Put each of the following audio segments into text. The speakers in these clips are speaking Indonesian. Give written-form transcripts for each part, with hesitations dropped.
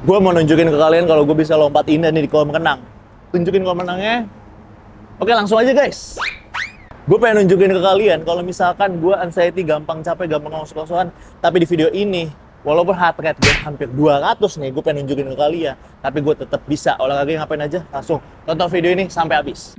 Gue mau nunjukin ke kalian kalau gue bisa lompat indah nih di kolam renang. Tunjukin kolam renangnya. Oke, langsung aja guys. Gue pengen nunjukin ke kalian kalau misalkan gue anxiety gampang capek, gampang ngos-ngosan. Tapi di video ini, walaupun heart rate gue hampir 200 nih, gue pengen nunjukin ke kalian. Tapi gue tetap bisa olahraga, ngapain aja, langsung tonton video ini sampai habis.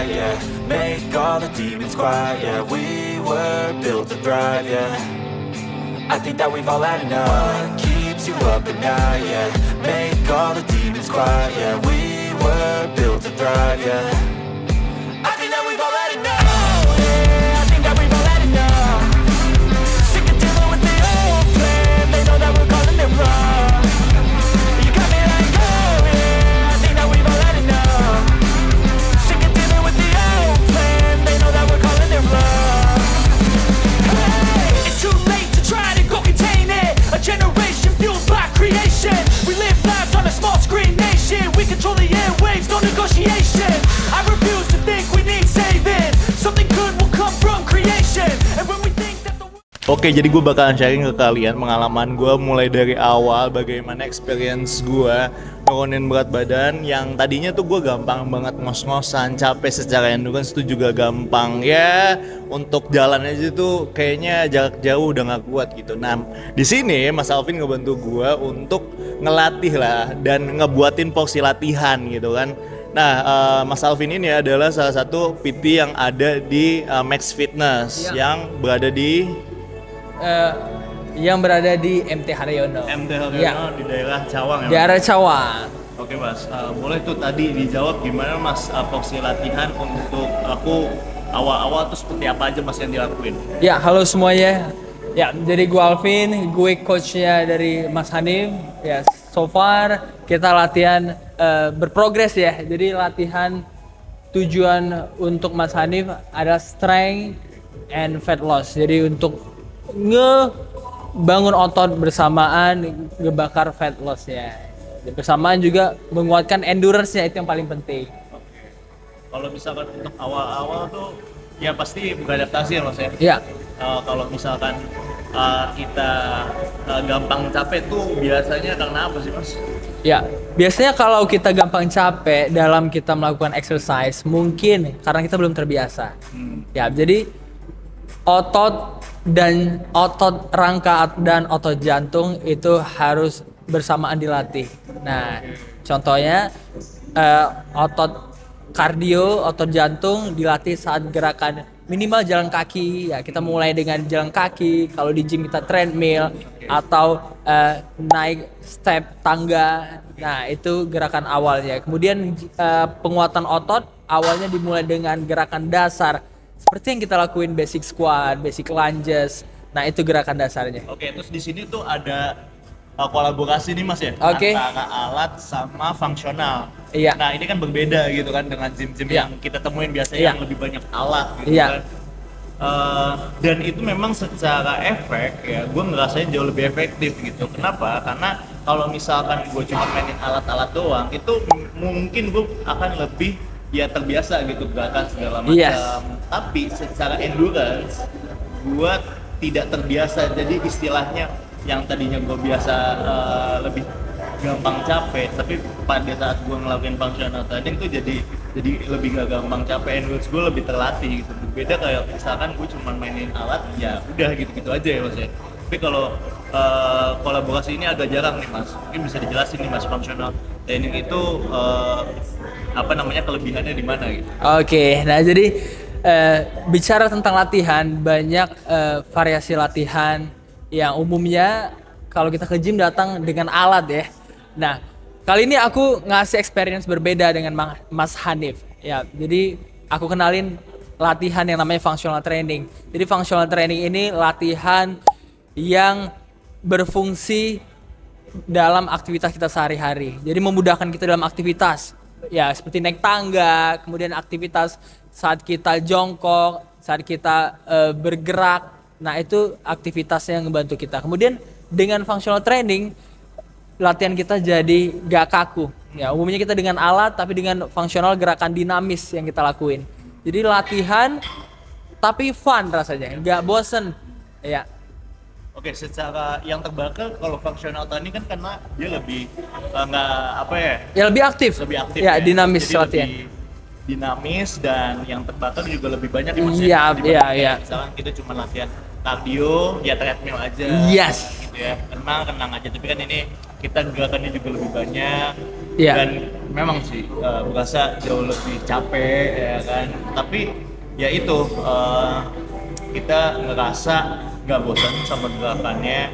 Yeah, make all the demons quiet. Yeah, we were built to thrive. Yeah, I think that we've all had enough. What keeps you up at night? Yeah, make all the demons quiet. Yeah, we were built to thrive. Yeah, I think that we've all had enough. Oh, yeah, I think that we've all had enough. Sick of dealing with the old plan. They know that we're calling it wrong. You got me like, oh yeah, I think that we've all had enough. Generation fueled by creation. We live lives on a small screen nation. We control the airwaves, no negotiation. I refuse to think we need saving. Something good will come from creation. And when we think that the Oke, jadi gue bakalan sharing ke kalian pengalaman gue mulai dari awal, bagaimana experience gue nurunin berat badan yang tadinya tuh gue gampang banget ngos-ngosan, capek secara endurance tuh juga gampang ya, untuk jalan aja tuh kayaknya jarak jauh udah gak kuat gitu. Nah, di sini Mas Alvin ngebantu gue untuk ngelatih lah dan ngebuatin porsi latihan gitu kan. Nah, Mas Alvin ini adalah salah satu PT yang ada di Max Fitness yang berada di MT Haryono. MT Haryono Ya. di daerah Cawang ya. Di arah Cawang. Oke Mas, boleh tuh tadi dijawab gimana Mas porsi latihan untuk aku awal-awal tuh seperti apa aja Mas yang dilakuin? Ya, halo semuanya. Ya, jadi gue Alvin, gue coachnya dari Mas Hanif. Ya, so far kita latihan berprogres ya. Jadi latihan tujuan untuk Mas Hanif adalah strength and fat loss. Jadi untuk ngebangun otot bersamaan ngebakar fat loss ya. Bersamaan juga menguatkan endurance-nya, itu yang paling penting. Oke. Kalau misalkan untuk awal-awal tuh ya pasti beradaptasi ya Mas ya? Iya. Kalau misalkan kita gampang capek tuh biasanya karena apa sih Mas? Ya, biasanya kalau kita gampang capek dalam kita melakukan exercise, mungkin karena kita belum terbiasa. Ya, jadi otot rangka dan otot jantung itu harus bersamaan dilatih. Nah, contohnya otot kardio, otot jantung dilatih saat gerakan minimal jalan kaki. Ya, kita mulai dengan jalan kaki. Kalau di gym kita treadmill atau naik step tangga. Nah, itu gerakan awalnya. Kemudian penguatan otot awalnya dimulai dengan gerakan dasar. Seperti yang kita lakuin basic squat, basic lunges. Nah, itu gerakan dasarnya. Oke, terus di sini tuh ada kolaborasi nih Mas ya, Oke. antara alat sama fungsional. Iya. Nah, ini kan berbeda gitu kan dengan gym-gym Iya. yang kita temuin biasanya Iya. yang lebih banyak alat gitu Iya. kan. Dan itu memang secara efek ya, gue ngerasain jauh lebih efektif gitu. Kenapa? Karena kalau misalkan gue cuma mainin alat-alat doang, itu mungkin gue akan lebih ya terbiasa gitu gerakan segala macam. Yes. Tapi secara endurance, gue tidak terbiasa. Jadi istilahnya yang tadinya gue biasa lebih gampang capek, tapi pada saat gue ngelakuin functional training tuh jadi lebih gak gampang capek, endurance gue lebih terlatih gitu. Beda kayak misalkan gue cuma mainin alat, ya udah gitu-gitu aja ya Mas ya. Tapi kalau kolaborasi ini agak jarang nih Mas, mungkin bisa dijelasin nih Mas, functional training itu apa namanya, kelebihannya di mana gitu? Oke, nah jadi bicara tentang latihan, banyak variasi latihan yang umumnya kalau kita ke gym datang dengan alat ya. Nah, kali ini aku ngasih experience berbeda dengan Mas Hanif. Ya, jadi aku kenalin latihan yang namanya functional training. Jadi functional training ini latihan yang berfungsi dalam aktivitas kita sehari-hari. Jadi memudahkan kita dalam aktivitas. Ya, seperti naik tangga, kemudian aktivitas saat kita jongkok, saat kita bergerak. Nah, itu aktivitasnya yang membantu kita. Kemudian dengan functional training, latihan kita jadi gak kaku. Ya, umumnya kita dengan alat, tapi dengan fungsional gerakan dinamis yang kita lakuin. Jadi latihan, tapi fun rasanya, gak bosen. Ya. Oke, secara yang terbakar kalau functional training kan karena dia lebih nggak apa ya? Ya lebih aktif. Lebih aktif ya. Dinamis Jadi latihan. lebih dinamis dan yang terbakar juga lebih banyak ya Mas. Iya, Dibanding iya, kayak iya. Misalkan kita cuma latihan kardio, ya treadmill aja. Yes. Gitu ya. Kenang aja. Tapi kan ini kita gerakannya juga lebih banyak. Iya. Dan memang sih berasa jauh lebih capek ya kan. Tapi ya itu kita ngerasa nggak bosan sama gerakannya,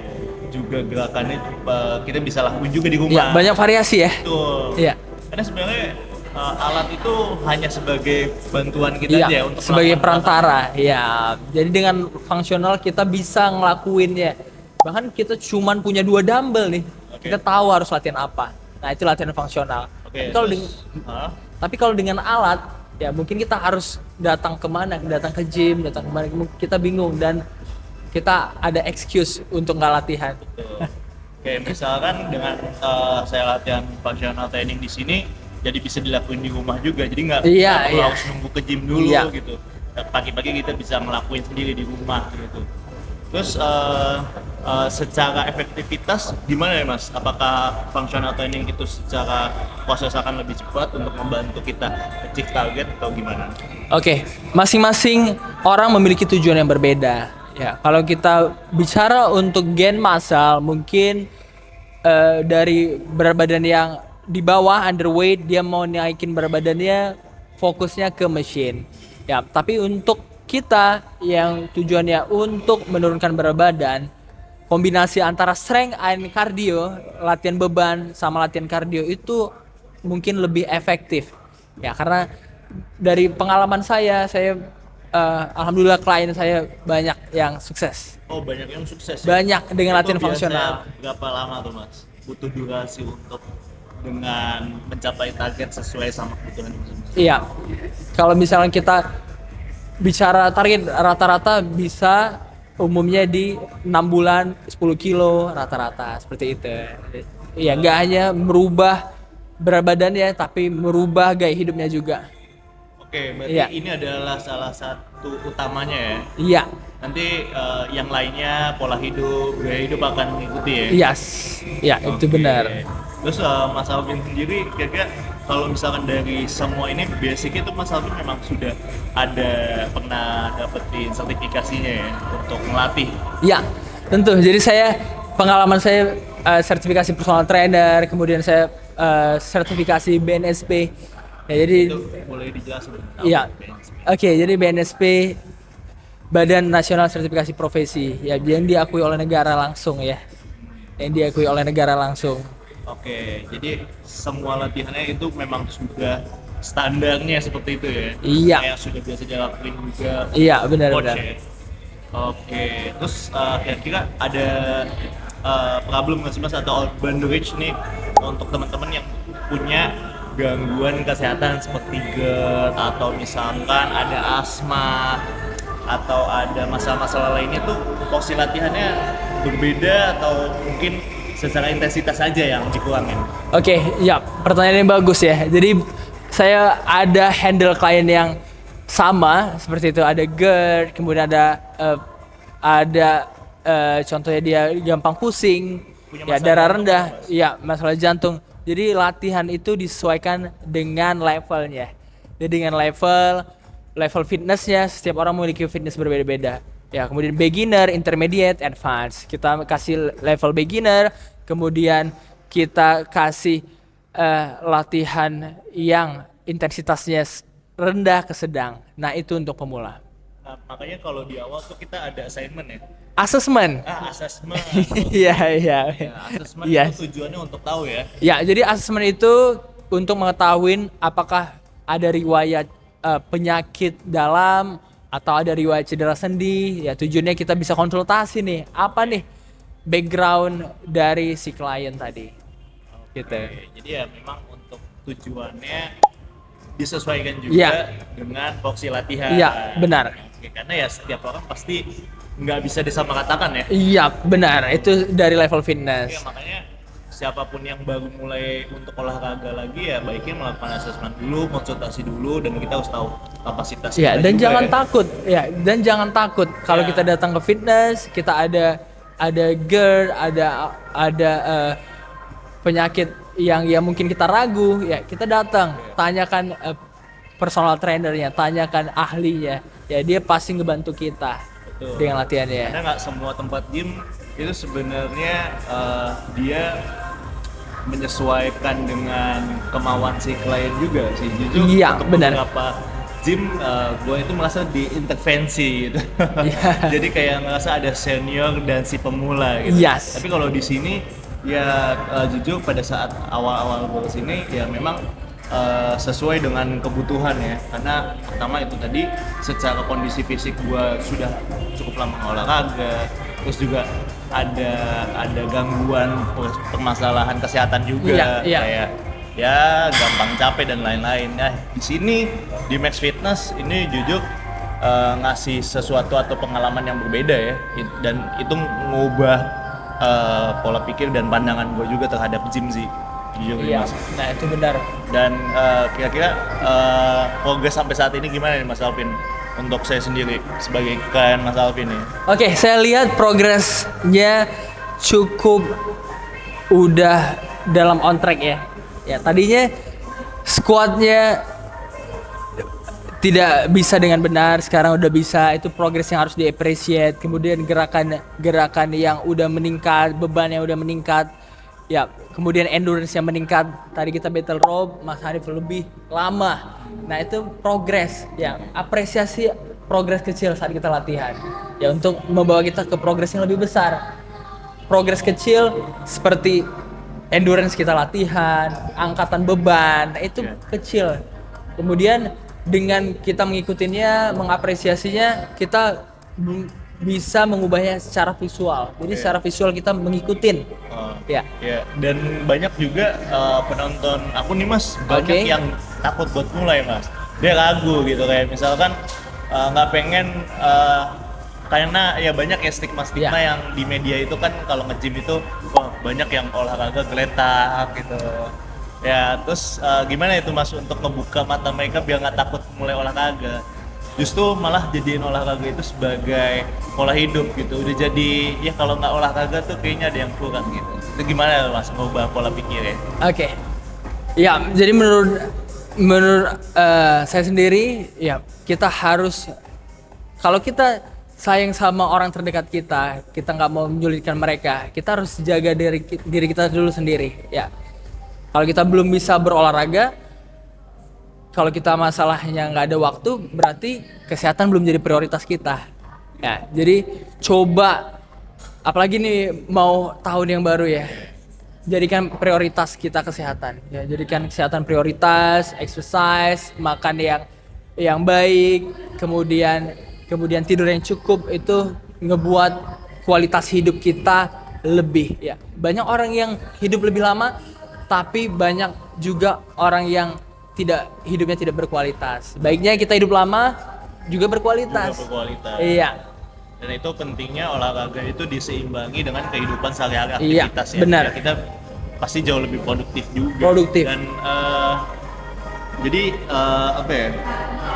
juga gerakannya kita bisa lakuin juga di rumah. Ya, banyak variasi ya. Betul. Iya. Karena sebenarnya alat itu hanya sebagai bantuan kita Iya, aja untuk sebagai melakukan perantara. Ya, jadi dengan fungsional kita bisa ngelakuinnya. Bahkan kita cuman punya 2 dumbbell nih. Oke. Kita tahu harus latihan apa. Nah, itu latihan fungsional. Oke, Tapi kalau dengan alat, ya mungkin kita harus datang kemana, datang ke gym, datang kemana, kita bingung dan kita ada excuse untuk nggak latihan. Oke, misalkan dengan saya latihan functional training di sini, jadi bisa dilakuin di rumah juga. Jadi nggak Iya, perlu iya. harus nunggu ke gym dulu Iya. gitu. Pagi-pagi kita bisa ngelakuin sendiri di rumah gitu. Terus secara efektivitas gimana ya Mas? Apakah functional training itu secara proses akan lebih cepat untuk membantu kita achieve target atau gimana? Oke, masing-masing orang memiliki tujuan yang berbeda. Ya, kalau kita bicara untuk gain muscle, mungkin dari berat badan yang di bawah underweight, dia mau naikin berat badannya, fokusnya ke mesin. Ya, tapi untuk kita yang tujuannya untuk menurunkan berat badan, kombinasi antara strength and cardio, latihan beban sama latihan kardio itu mungkin lebih efektif. Ya, karena dari pengalaman saya alhamdulillah klien saya banyak yang sukses. Oh, banyak yang sukses. Banyak dengan Itu latihan biasanya fungsional. Berapa lama tuh Mas? Butuh durasi untuk dengan mencapai target sesuai sama kebutuhan masing-masing? Iya. Kalau misalnya kita bicara target rata-rata bisa umumnya di 6 bulan 10 kilo rata-rata seperti itu. Ya, nggak hanya merubah berat badannya tapi merubah gaya hidupnya juga. Oke, berarti Iya. ini adalah salah satu utamanya ya. Iya. Nanti yang lainnya pola hidup, gaya hidup akan mengikuti ya. Yes. Ya, itu Oke. benar. Terus Mas Alvin sendiri kira-kira kalau misalkan dari semua ini basicnya itu Mas Alvin memang sudah ada pernah dapetin sertifikasinya ya untuk melatih. Ya, tentu. Jadi pengalaman saya sertifikasi personal trainer, kemudian saya sertifikasi BNSP. Ya, jadi Itu boleh dijelasin? iya. Oke, jadi BNSP Badan Nasional Sertifikasi Profesi, ya yang diakui oleh negara langsung ya. Yang diakui oleh negara langsung. Oke, jadi semua latihannya itu memang sudah standarnya seperti itu ya? Iya. Kayak sudah biasa dilakuin juga Iya, benar coach benar. ya? Oke, terus kira-kira ada problem nggak sih Mas atau boundary nih untuk teman-teman yang punya gangguan kesehatan seperti GERD atau misalkan ada asma atau ada masalah-masalah lainnya tuh porsi latihannya berbeda atau mungkin secara intensitas saja yang dikurangin? Oke, ya, pertanyaan yang bagus ya. Jadi saya ada handle klien yang sama seperti itu, ada GERD, kemudian ada contohnya dia gampang pusing, Punya ya masalah darah jantung, rendah, Mas? ya masalah jantung. Jadi latihan itu disesuaikan dengan levelnya. Jadi dengan level fitnessnya, setiap orang memiliki fitness berbeda-beda. Ya, kemudian beginner, intermediate, advance. Kita kasih level beginner, kemudian kita kasih latihan yang intensitasnya rendah ke sedang. Nah, itu untuk pemula. Nah, makanya kalau di awal tuh kita ada assignment ya. Assessment. Assessment. Iya, iya. Ya, assessment Yes. itu tujuannya untuk tahu ya. Ya, jadi assessment itu untuk mengetahui apakah ada riwayat penyakit dalam atau ada riwayat cedera sendi. Ya, tujuannya kita bisa konsultasi nih. Apa nih background dari si klien tadi. Gitu. Oke, jadi ya memang untuk tujuannya disesuaikan juga Iya. dengan porsi latihan. Iya, benar. Oke, karena ya setiap orang pasti nggak bisa disamakatakan ya. Iya, benar. Itu dari level Iya, fitness. makanya siapapun yang baru mulai untuk olahraga lagi ya baiknya melakukan asesmen dulu, konsultasi dulu, dan kita harus tahu kapasitas Ya, kita dan juga jangan ya. takut. Ya, dan jangan takut kalau Ya. kita datang ke fitness, kita ada GERD, ada penyakit yang ya mungkin kita ragu, ya kita datang, tanyakan personal trainernya, tanyakan ahlinya. Ya, dia pasti ngebantu kita Betul. dengan latihannya. Karena nggak semua tempat gym itu sebenarnya dia menyesuaikan dengan kemauan si klien juga sih. Jujur Iya, untuk benar. beberapa gym gue itu merasa diintervensi gitu. Iya. Jadi kayak ngerasa ada senior dan si pemula gitu. Yes. Tapi kalau di sini ya jujur pada saat awal-awal gue kesini ya memang sesuai dengan kebutuhan ya, karena pertama itu tadi secara kondisi fisik gua sudah cukup lama olahraga, terus juga ada gangguan permasalahan kesehatan juga, Iya. kayak ya gampang capek dan lain-lain. Nah di sini di Max Fitness ini jujur ngasih sesuatu atau pengalaman yang berbeda ya, dan itu ngubah pola pikir dan pandangan gue juga terhadap gym sih. Jujur ini, Iya. Mas. Nah, itu benar. Dan kira-kira progres sampai saat ini gimana nih Mas Alvin? Untuk saya sendiri sebagai klien Mas Alvin nih. Oke, saya lihat progresnya cukup udah dalam on track ya. Ya, tadinya squatnya tidak bisa dengan benar, sekarang udah bisa. Itu progres yang harus di-appreciate. Kemudian gerakan yang udah meningkat, beban yang udah meningkat. Ya, kemudian endurance yang meningkat. Tadi kita battle rope, Mas Hanif lebih lama. Nah, itu progres. Ya, apresiasi progres kecil saat kita latihan. Ya, untuk membawa kita ke progres yang lebih besar. Progres kecil seperti endurance kita latihan, angkatan beban, itu kecil. Kemudian dengan kita mengikutinya, mengapresiasinya, kita bisa mengubahnya secara visual. Jadi secara visual kita mengikutin. Ya. Ya, dan banyak juga penonton aku nih Mas, banyak Oke. yang takut buat mulai Mas. Dia ragu gitu, kayak misalkan nggak pengen karena ya banyak ya stigma-stigma Ya. yang di media itu kan kalau nge-gym itu wah, banyak yang olahraga geletak gitu. Ya, terus gimana itu Mas untuk ngebuka mata mereka biar nggak takut mulai olahraga? Justru malah jadiin olahraga itu sebagai pola hidup gitu. Udah jadi ya kalau nggak olahraga tuh kayaknya ada yang kurang gitu. Itu gimana Mas ngubah pola pikir ya? Oke. Ya, jadi menurut saya sendiri, ya kita harus, kalau kita sayang sama orang terdekat kita nggak mau menyulitkan mereka, kita harus jaga diri kita dulu sendiri. Ya, kalau kita belum bisa berolahraga, kalau kita masalahnya nggak ada waktu, berarti kesehatan belum jadi prioritas kita. Ya, jadi coba, apalagi nih mau tahun yang baru ya, jadikan prioritas kita kesehatan. Ya, jadikan kesehatan prioritas, exercise, makan yang baik, kemudian tidur yang cukup, itu ngebuat kualitas hidup kita lebih. Ya, banyak orang yang hidup lebih lama, tapi banyak juga orang yang hidupnya tidak berkualitas. Baiknya kita hidup lama juga berkualitas. Juga berkualitas. Iya. Dan itu pentingnya olahraga itu diseimbangi dengan kehidupan sehari-hari, Iya, aktivitas ya. benar. Ya, kita pasti jauh lebih produktif juga. Produktif. Dan jadi apa ya?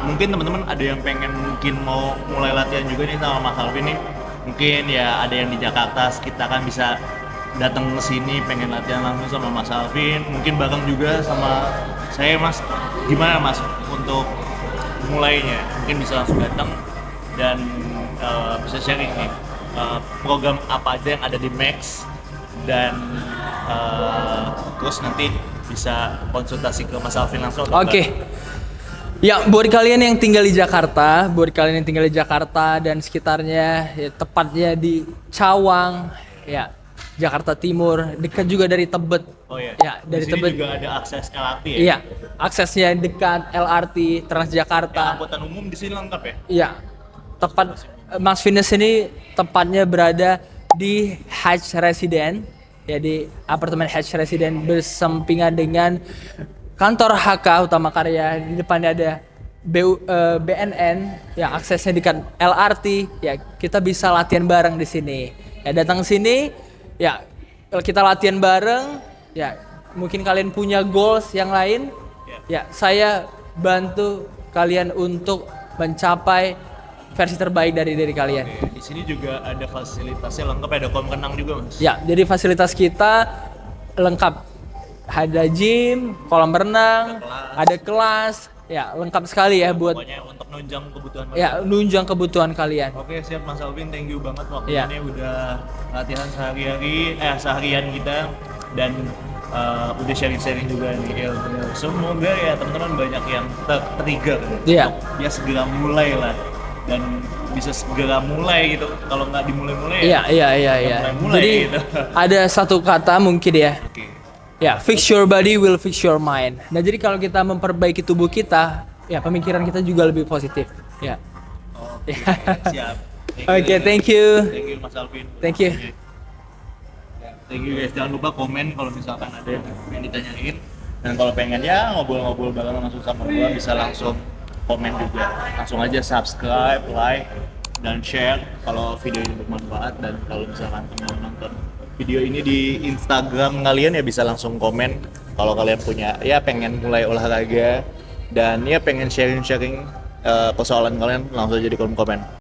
Mungkin teman-teman ada yang mungkin mau mulai latihan juga nih sama Mas Alvin nih. Mungkin ya ada yang di Jakarta, kita kan bisa datang ke sini pengen latihan langsung sama Mas Alvin, mungkin bareng juga sama saya Mas. Gimana Mas untuk mulainya? Mungkin bisa langsung datang dan bisa sharing nih program apa aja yang ada di Max, dan terus nanti bisa konsultasi ke Mas Alvin langsung. Oke. Ya, buat kalian yang tinggal di Jakarta, dan sekitarnya, ya, tepatnya di Cawang, ya, Jakarta Timur, dekat juga dari Tebet. Oh iya. Ya, dari di sini Tebet. juga ada akses LRT ya. Iya, aksesnya dekat LRT, Ya, Transjakarta. angkutan umum di sini lengkap ya. Iya, tepat. Max Fitness ini tempatnya berada di Hatch Resident, ya di apartemen Hatch Resident bersampingan dengan kantor HK Utama Karya. Di depannya ada BNN yang aksesnya dekat LRT. Ya, kita bisa latihan bareng di sini. Ya, datang sini, ya kita latihan bareng. Ya, mungkin kalian punya goals yang lain. Ya, saya bantu kalian untuk mencapai versi terbaik dari diri kalian. Oke, di sini juga ada fasilitasnya lengkap, ada kolam renang juga, Mas. Ya, jadi fasilitas kita lengkap. Ada gym, kolam renang, ada kelas. Ya, lengkap sekali ya buat Pokoknya untuk nunjang kebutuhan Mas. ya nunjang kebutuhan kalian. Oke, siap Mas Alvin, thank you banget Iya. waktunya udah latihan seharian kita dan udah sharing-sharing juga nih ilmu. Semoga ya teman-teman banyak yang tertrigger Iya. untuk ya segera mulai lah dan bisa segera mulai gitu. Kalau nggak dimulai-mulai Iya. mulai-mulai Jadi gitu. ada satu kata mungkin ya. Oke. Ya, fix your body will fix your mind. Nah, jadi kalau kita memperbaiki tubuh kita, ya pemikiran kita juga lebih positif. Ya. Oke, siap. Oke, thank you. Thank you Mas Alvin. Thank you. Thank you guys, jangan lupa komen kalau misalkan ada yang pengen ditanyain. Dan kalau pengen ya ngobrol-ngobrol bareng langsung sama gua bisa langsung komen juga. Langsung aja subscribe, like, dan share kalau video ini bermanfaat. Dan kalau misalkan mau nonton video ini di Instagram kalian ya bisa langsung komen kalau kalian punya ya pengen mulai olahraga dan ya pengen sharing-sharing persoalan kalian langsung aja di kolom komen.